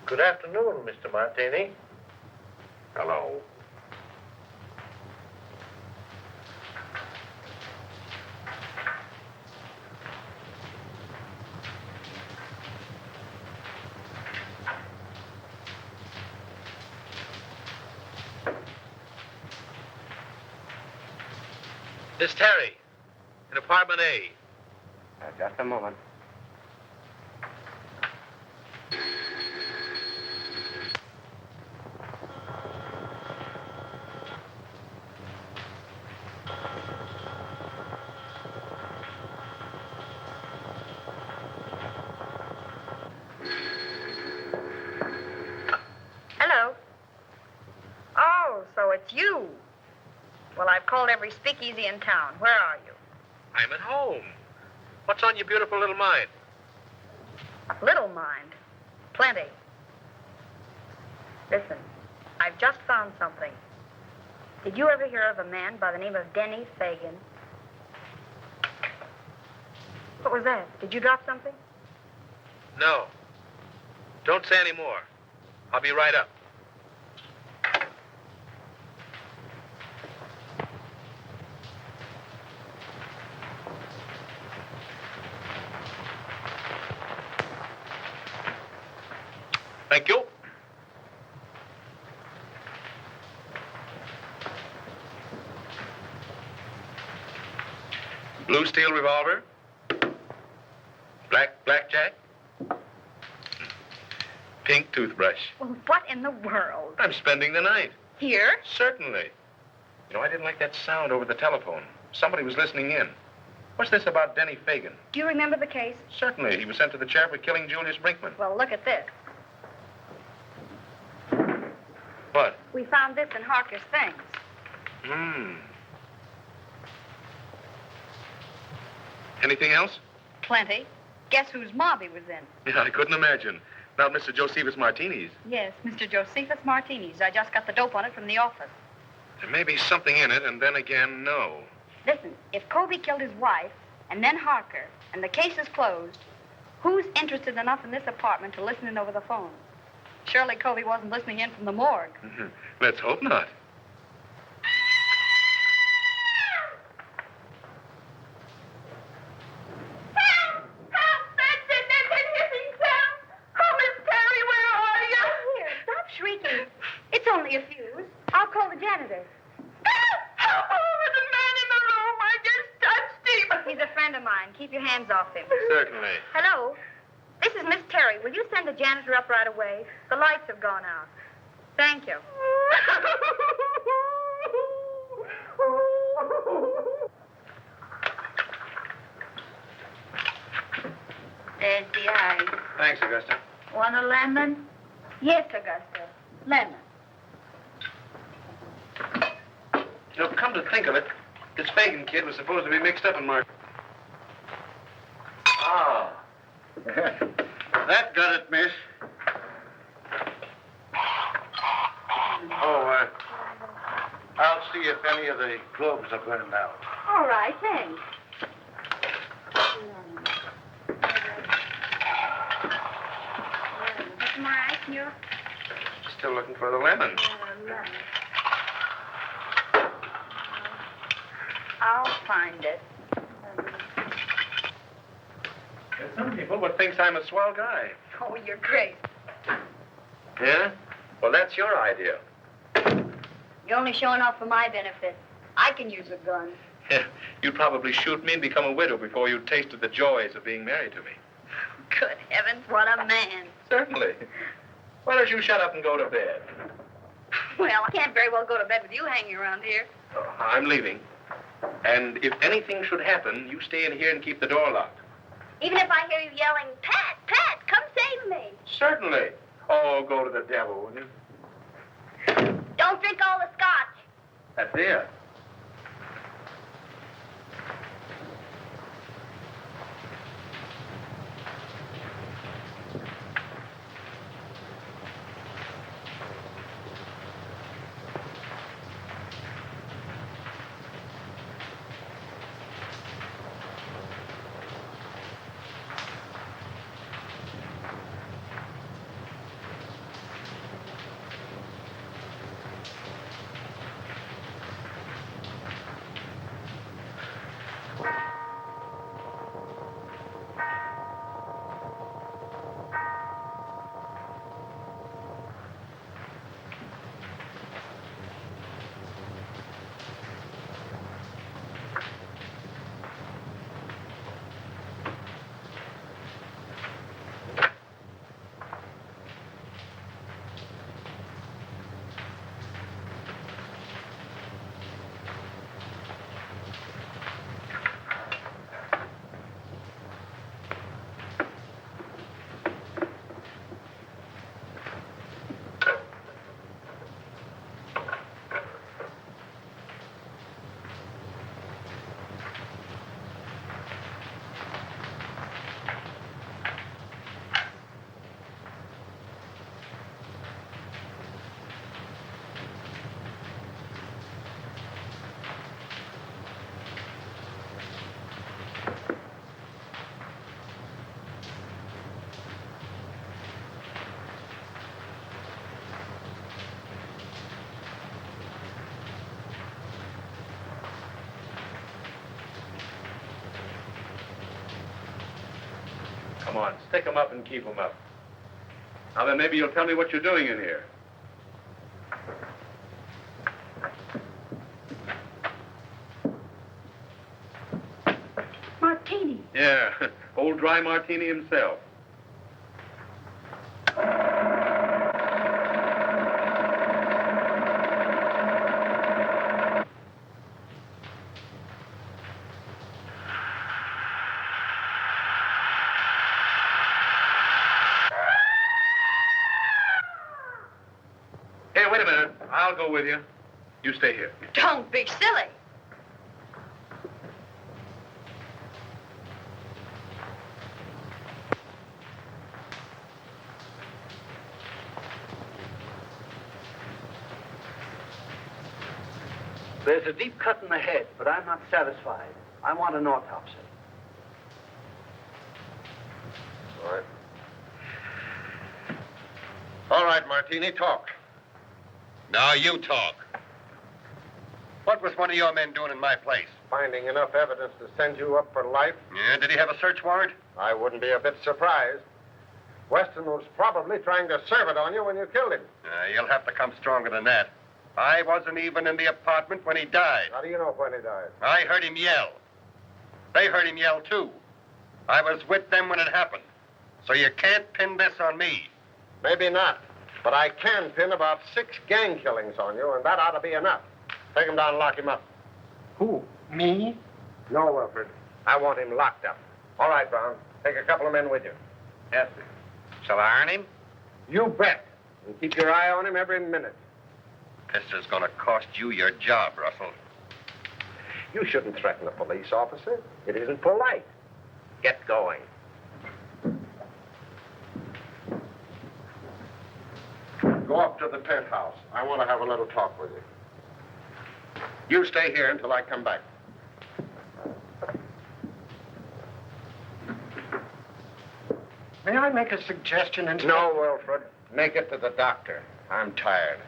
[SPEAKER 4] Good afternoon, Mr. Martini.
[SPEAKER 1] Hello.
[SPEAKER 3] Miss Terry, in apartment A.
[SPEAKER 1] Just a moment.
[SPEAKER 2] Hello. Oh, so it's you. Well, I've called every speakeasy in town. Where are you?
[SPEAKER 3] I'm at home. What's on your beautiful little mind?
[SPEAKER 2] Little mind. Plenty. Listen, I've just found something. Did you ever hear of a man by the name of Denny Fagan? What was that? Did you drop something?
[SPEAKER 3] No. Don't say any more. I'll be right up. Thank you. Blue steel revolver. Blackjack. Pink toothbrush.
[SPEAKER 2] Well, what in the world?
[SPEAKER 3] I'm spending the night.
[SPEAKER 2] Here?
[SPEAKER 3] Certainly. You know, I didn't like that sound over the telephone. Somebody was listening in. What's this about Denny Fagan?
[SPEAKER 2] Do you remember the case?
[SPEAKER 3] Certainly. He was sent to the chair for killing Julius Brinkman.
[SPEAKER 2] Well, look at this.
[SPEAKER 3] What?
[SPEAKER 2] We found this in Harker's things.
[SPEAKER 3] Anything else?
[SPEAKER 2] Plenty. Guess whose mob he was in?
[SPEAKER 3] Yeah, I couldn't imagine. Not Mr. Josephus Martini's.
[SPEAKER 2] Yes, Mr. Josephus Martini's. I just got the dope on it from the office.
[SPEAKER 3] There may be something in it, and then again, no.
[SPEAKER 2] Listen, if Colby killed his wife, and then Harker, and the case is closed, who's interested enough in this apartment to listen in over the phone? Surely Colby wasn't listening in from the morgue.
[SPEAKER 3] Let's hope not.
[SPEAKER 2] Shrieking. It's only a fuse. I'll call the janitor.
[SPEAKER 5] Help! There's a man in the room. I just touched him.
[SPEAKER 2] He's a friend of mine. Keep your hands off him.
[SPEAKER 3] Certainly.
[SPEAKER 2] Hello. This is Miss Terry. Will you send the janitor up right away? The lights have gone out. Thank you. There's the ice.
[SPEAKER 3] Thanks, Augusta.
[SPEAKER 5] Want a lemon?
[SPEAKER 2] Yes, Augusta. Lemon.
[SPEAKER 3] You know, come to think of it, this Fagan kid was supposed to be mixed up in Mark.
[SPEAKER 1] Ah. That got it, miss. Oh, I'll see if any of the globes are burned out.
[SPEAKER 2] All right, thanks. What's more ice in your...
[SPEAKER 3] Still looking for the lemon.
[SPEAKER 2] lemon. I'll find it.
[SPEAKER 3] There's some people would think I'm a swell guy.
[SPEAKER 2] Oh, you're great.
[SPEAKER 3] Yeah? Well, that's your idea.
[SPEAKER 2] You're only showing off for my benefit. I can use a gun.
[SPEAKER 3] Yeah, you'd probably shoot me and become a widow before you tasted the joys of being married to me.
[SPEAKER 2] Good heavens, what a man.
[SPEAKER 3] Certainly. Why don't you shut up and go to bed?
[SPEAKER 2] Well, I can't very well go to bed with you hanging around here.
[SPEAKER 3] Oh, I'm leaving. And if anything should happen, you stay in here and keep the door locked.
[SPEAKER 2] Even if I hear you yelling, Pat, Pat, come save me.
[SPEAKER 3] Certainly. Oh, go to the devil, will you?
[SPEAKER 2] Don't drink all the scotch.
[SPEAKER 3] That's it. on, stick 'em up and keep 'em up. Now then, maybe you'll tell me what you're doing in here.
[SPEAKER 2] Martini.
[SPEAKER 3] Yeah, old dry martini himself. Hey, wait a minute. I'll go with you. You stay here.
[SPEAKER 5] Don't be silly.
[SPEAKER 9] There's a deep cut in the head, but I'm not satisfied. I want an autopsy.
[SPEAKER 4] All right. All right, Martini, talk.
[SPEAKER 10] Now you talk. What was one of your men doing in my place?
[SPEAKER 4] Finding enough evidence to send you up for life?
[SPEAKER 10] Yeah, did he have a search warrant?
[SPEAKER 4] I wouldn't be a bit surprised. Weston was probably trying to serve it on you when you killed him.
[SPEAKER 10] You'll have to come stronger than that. I wasn't even in the apartment when he died.
[SPEAKER 4] How do you know when he died?
[SPEAKER 10] I heard him yell. They heard him yell, too. I was with them when it happened. So you can't pin this on me.
[SPEAKER 4] Maybe not. But I can pin about 6 gang killings on you, and that ought to be enough. Take him down and lock him up.
[SPEAKER 1] Who? Me?
[SPEAKER 4] No, Wilfred. I want him locked up. All right, Brown. Take a couple of men with you.
[SPEAKER 3] Yes, sir.
[SPEAKER 10] Shall I iron him?
[SPEAKER 4] You bet. And keep your eye on him every minute.
[SPEAKER 10] This is going to cost you your job, Russell.
[SPEAKER 4] You shouldn't threaten a police officer. It isn't polite. Get going. Go up to the penthouse. I want to have a little talk with you. You stay here until I come back.
[SPEAKER 1] May I make a suggestion, Inspector?
[SPEAKER 4] No, Wilfred. Make it to the doctor. I'm tired.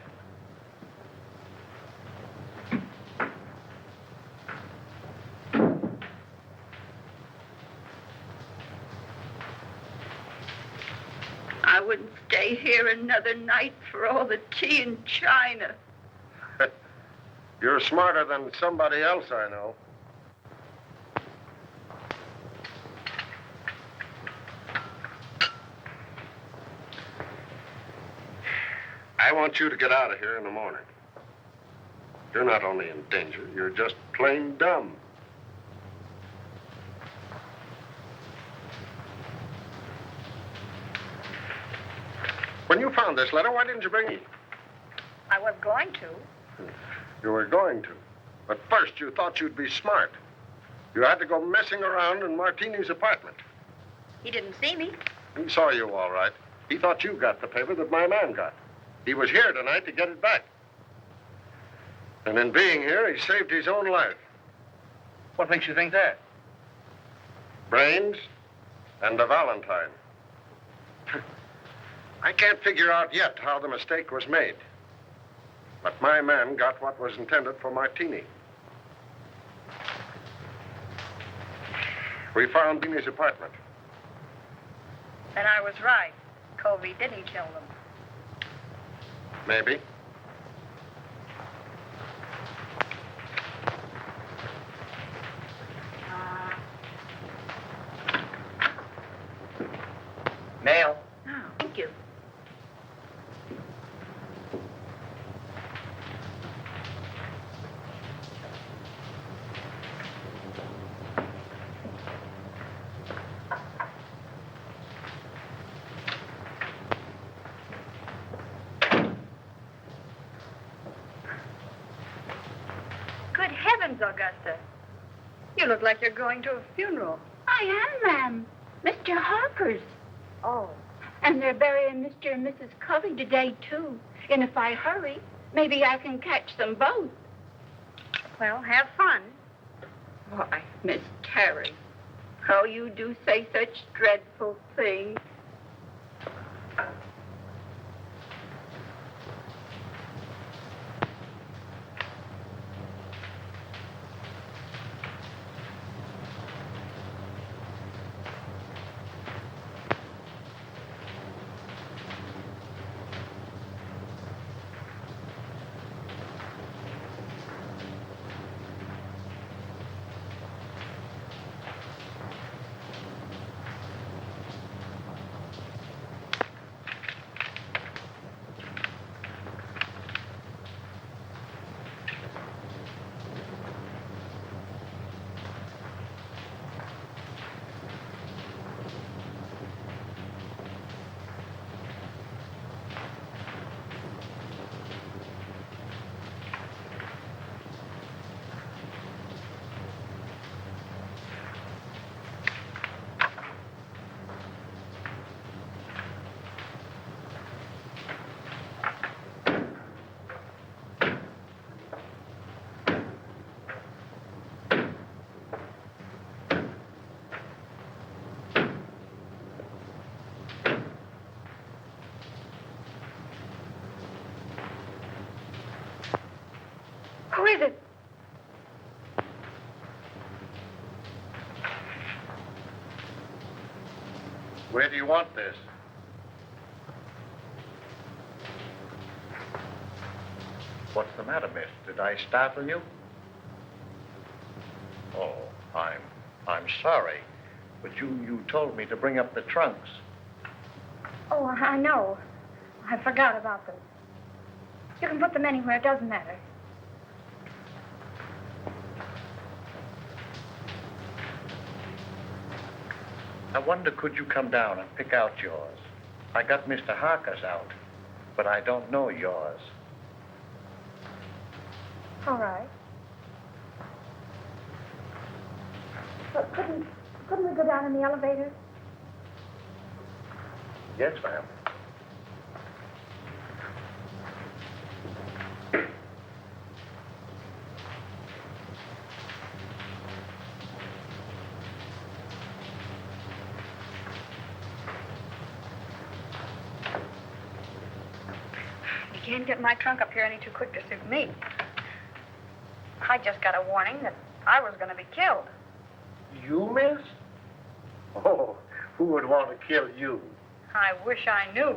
[SPEAKER 5] I wouldn't stay here another night for all the tea and china.
[SPEAKER 4] You're smarter than somebody else I know. I want you to get out of here in the morning. You're not only in danger, you're just plain dumb. When you found this letter, why didn't you bring it?
[SPEAKER 2] I was going to.
[SPEAKER 4] You were going to. But first, you thought you'd be smart. You had to go messing around in Martini's apartment.
[SPEAKER 2] He didn't see me.
[SPEAKER 4] He saw you all right. He thought you got the paper that my man got. He was here tonight to get it back. And in being here, he saved his own life.
[SPEAKER 3] What makes you think that?
[SPEAKER 4] Brains and a Valentine. I can't figure out yet how the mistake was made. But my man got what was intended for Martini. We found Martini's apartment.
[SPEAKER 2] Then I was right. Covey didn't kill them.
[SPEAKER 4] Maybe.
[SPEAKER 9] Mail.
[SPEAKER 5] Oh, thank you.
[SPEAKER 2] Good heavens, Augusta. You look like you're going to a funeral.
[SPEAKER 5] I am, ma'am. Mr. Harper's.
[SPEAKER 2] Oh.
[SPEAKER 5] And they're burying Mr. and Mrs. Covey today, too. And if I hurry, maybe I can catch them both.
[SPEAKER 2] Well, have fun.
[SPEAKER 5] Why, Miss Terry, how you do say such dreadful things.
[SPEAKER 10] Where do you want this?
[SPEAKER 11] What's the matter, miss? Did I startle you? Oh, I'm sorry. But you told me to bring up the trunks.
[SPEAKER 2] Oh, I know. I forgot about them. You can put them anywhere. It doesn't matter.
[SPEAKER 11] I wonder, could you come down and pick out yours? I got Mr. Harker's out, but I don't know yours.
[SPEAKER 2] All right. But couldn't we go down in the elevator?
[SPEAKER 11] Yes, ma'am.
[SPEAKER 2] You can't get my trunk up here any too quick to suit me. I just got a warning that I was going to be killed.
[SPEAKER 11] You, miss? Oh, who would want to kill you?
[SPEAKER 2] I wish I knew.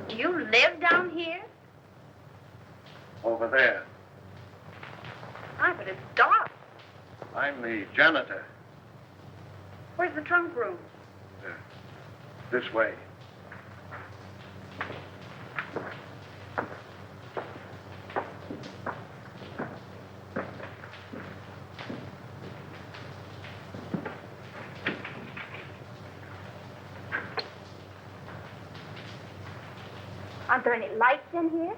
[SPEAKER 2] Do you live down here?
[SPEAKER 10] Over there.
[SPEAKER 2] Hi, but it's dark.
[SPEAKER 10] I'm the janitor.
[SPEAKER 2] Where's the trunk room?
[SPEAKER 10] This way.
[SPEAKER 2] Aren't there any lights in here?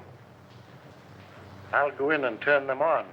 [SPEAKER 11] I'll go in and turn them on.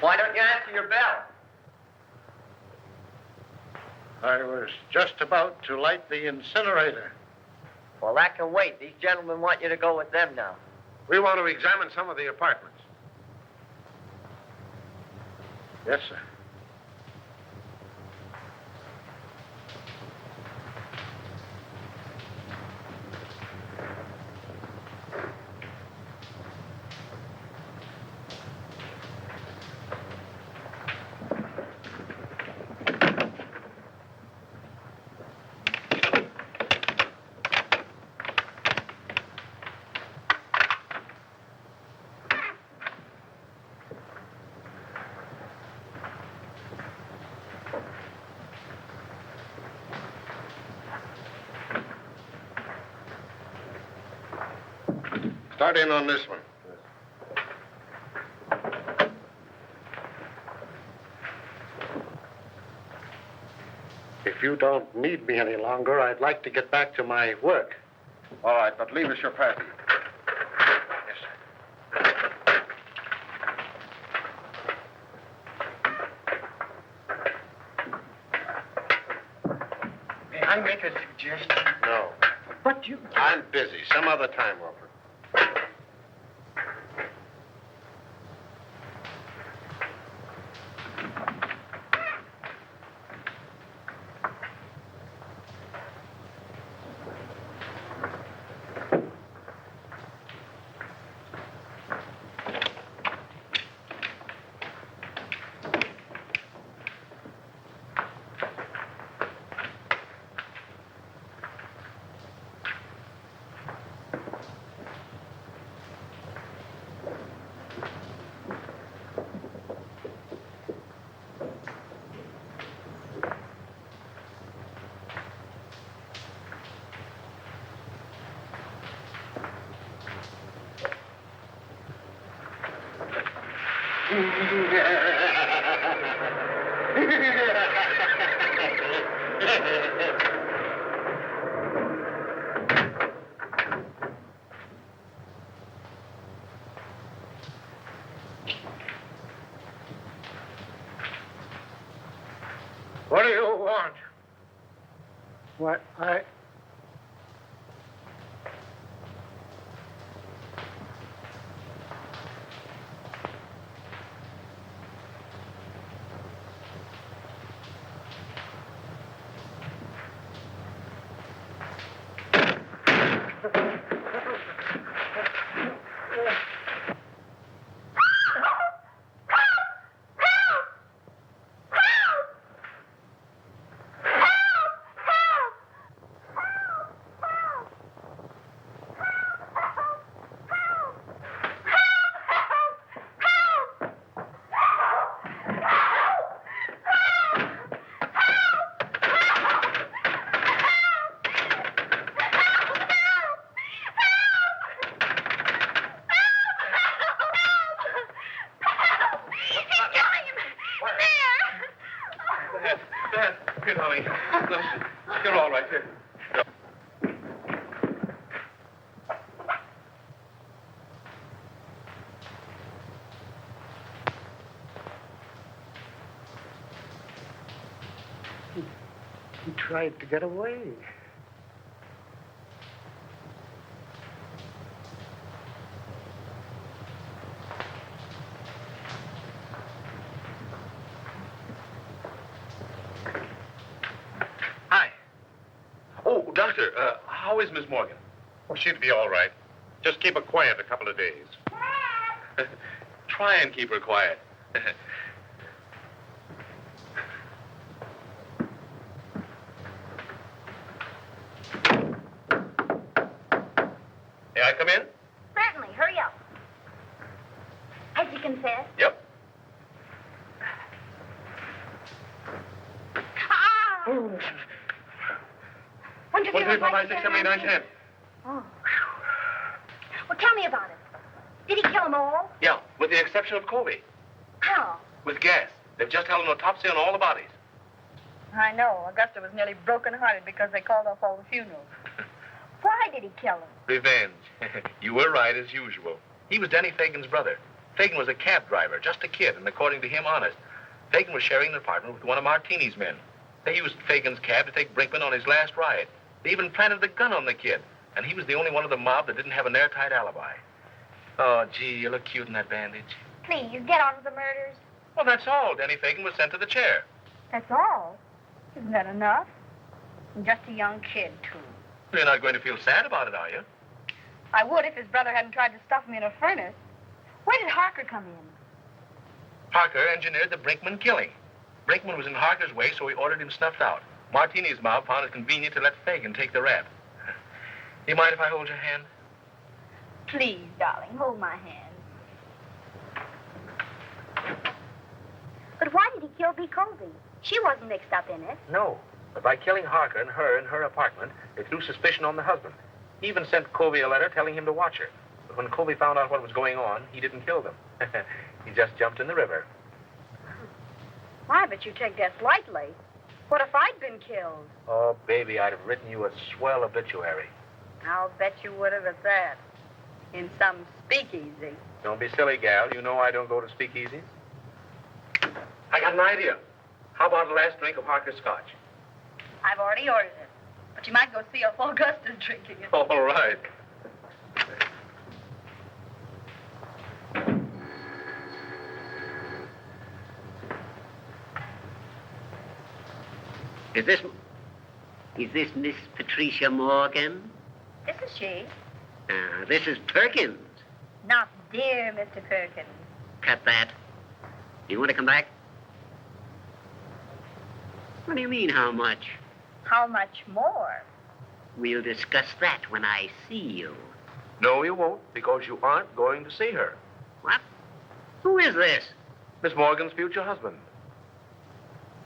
[SPEAKER 7] Why don't you answer your bell?
[SPEAKER 11] I was just about to light the incinerator.
[SPEAKER 7] Well, that can wait. These gentlemen want you to go with them now.
[SPEAKER 4] We want to examine some of the apartments.
[SPEAKER 11] Yes, sir.
[SPEAKER 4] Start in on this one.
[SPEAKER 11] If you don't need me any longer, I'd like to get back to my work.
[SPEAKER 10] All right, but leave us your pappy.
[SPEAKER 11] Yes, sir.
[SPEAKER 9] May I make a suggestion?
[SPEAKER 10] No.
[SPEAKER 9] But you...
[SPEAKER 10] I'm busy. Some other time, Wilfred.
[SPEAKER 4] What do you want?
[SPEAKER 12] What,
[SPEAKER 3] Here, darling. No, you're all right. Here.
[SPEAKER 12] he tried to get away.
[SPEAKER 3] Hi. Oh, Doctor, how is Miss Morgan?
[SPEAKER 4] Oh, she'd be all right. Just keep her quiet a couple of days.
[SPEAKER 3] Try and keep her quiet. May I come in?
[SPEAKER 2] Certainly. Hurry up. Has he confessed?
[SPEAKER 3] Yep.
[SPEAKER 2] Ah! 1, 2, 3, 4, 5, 6, 7, 8, 9, 10. Oh. Well, tell me about it. Did he kill them all?
[SPEAKER 3] Yeah, with the exception of Colby.
[SPEAKER 2] How?
[SPEAKER 3] With gas. They've just held an autopsy on all the bodies.
[SPEAKER 5] I know. Augusta was nearly broken-hearted because they called off all the funerals.
[SPEAKER 2] Why did he kill them?
[SPEAKER 3] Revenge. You were right, as usual. He was Denny Fagan's brother. Fagan was a cab driver, just a kid, and according to him, honest. Fagan was sharing an apartment with one of Martini's men. They used Fagan's cab to take Brinkman on his last ride. They even planted the gun on the kid, and he was the only one of the mob that didn't have an airtight alibi. Oh, gee, you look cute in that bandage.
[SPEAKER 2] Please, get on with the murders.
[SPEAKER 3] Well, that's all. Denny Fagan was sent to the chair.
[SPEAKER 5] That's all. Isn't that enough? And just a young kid, too.
[SPEAKER 3] You're not going to feel sad about it, are you?
[SPEAKER 5] I would if his brother hadn't tried to stuff me in a furnace. Where did Harker come in?
[SPEAKER 3] Harker engineered the Brinkman killing. Brinkman was in Harker's way, so he ordered him snuffed out. Martini's mob found it convenient to let Fagan take the rap. Do you mind if I hold your hand?
[SPEAKER 2] Please, darling, hold my hand. But why did he kill B. Colby? She wasn't mixed up in it.
[SPEAKER 3] No. But by killing Harker and her in her apartment, they threw suspicion on the husband. He even sent Colby a letter telling him to watch her. But when Colby found out what was going on, he didn't kill them. He just jumped in the river.
[SPEAKER 5] Why, but you take death lightly. What if I'd been killed?
[SPEAKER 3] Oh, baby, I'd have written you a swell obituary.
[SPEAKER 5] I'll bet you would have at that. In some speakeasy.
[SPEAKER 3] Don't be silly, gal. You know I don't go to speakeasies. I got an idea. How about a last drink of Harker's scotch?
[SPEAKER 5] I've already ordered it. But you might go see if Augusta's drinking it.
[SPEAKER 3] All right.
[SPEAKER 7] Is this Miss Patricia Morgan?
[SPEAKER 5] This is she.
[SPEAKER 7] This is Perkins.
[SPEAKER 5] Not dear Mr. Perkins.
[SPEAKER 7] Cut that. You want to come back? What do you mean, how much?
[SPEAKER 5] How much more?
[SPEAKER 7] We'll discuss that when I see you.
[SPEAKER 3] No, you won't, because you aren't going to see her.
[SPEAKER 7] What? Who is this?
[SPEAKER 3] Miss Morgan's future husband.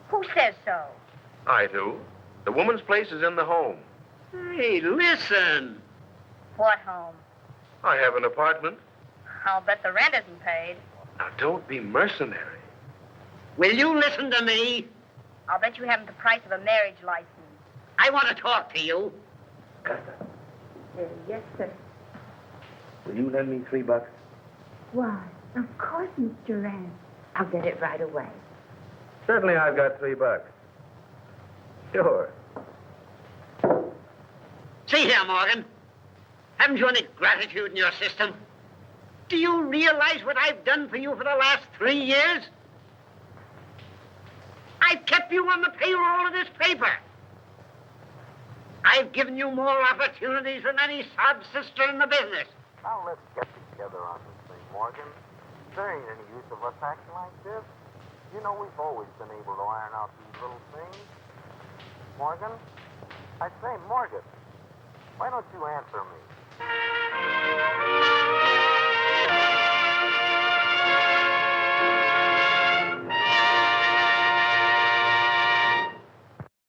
[SPEAKER 5] Who says so?
[SPEAKER 3] I do. The woman's place is in the home.
[SPEAKER 7] Hey, listen.
[SPEAKER 5] What home?
[SPEAKER 3] I have an apartment.
[SPEAKER 5] I'll bet the rent isn't paid.
[SPEAKER 1] Now, don't be mercenary.
[SPEAKER 7] Will you listen to me?
[SPEAKER 2] I'll bet you haven't the price of a marriage license.
[SPEAKER 7] I want to talk to you.
[SPEAKER 5] Yes, sir.
[SPEAKER 3] Will you lend me $3?
[SPEAKER 5] Why, of course, Mr. Rand. I'll get it right away.
[SPEAKER 3] Certainly I've got $3. Sure.
[SPEAKER 7] See here, Morgan. Haven't you any gratitude in your system? Do you realize what I've done for you for the last 3 years? I've kept you on the payroll of this paper. I've given you more opportunities than any sob sister in the business.
[SPEAKER 13] Now let's get together on this thing, Morgan. There ain't any use of us acting like this. You know we've always been able to iron out these little things. Morgan? I say, Morgan, why don't you answer me?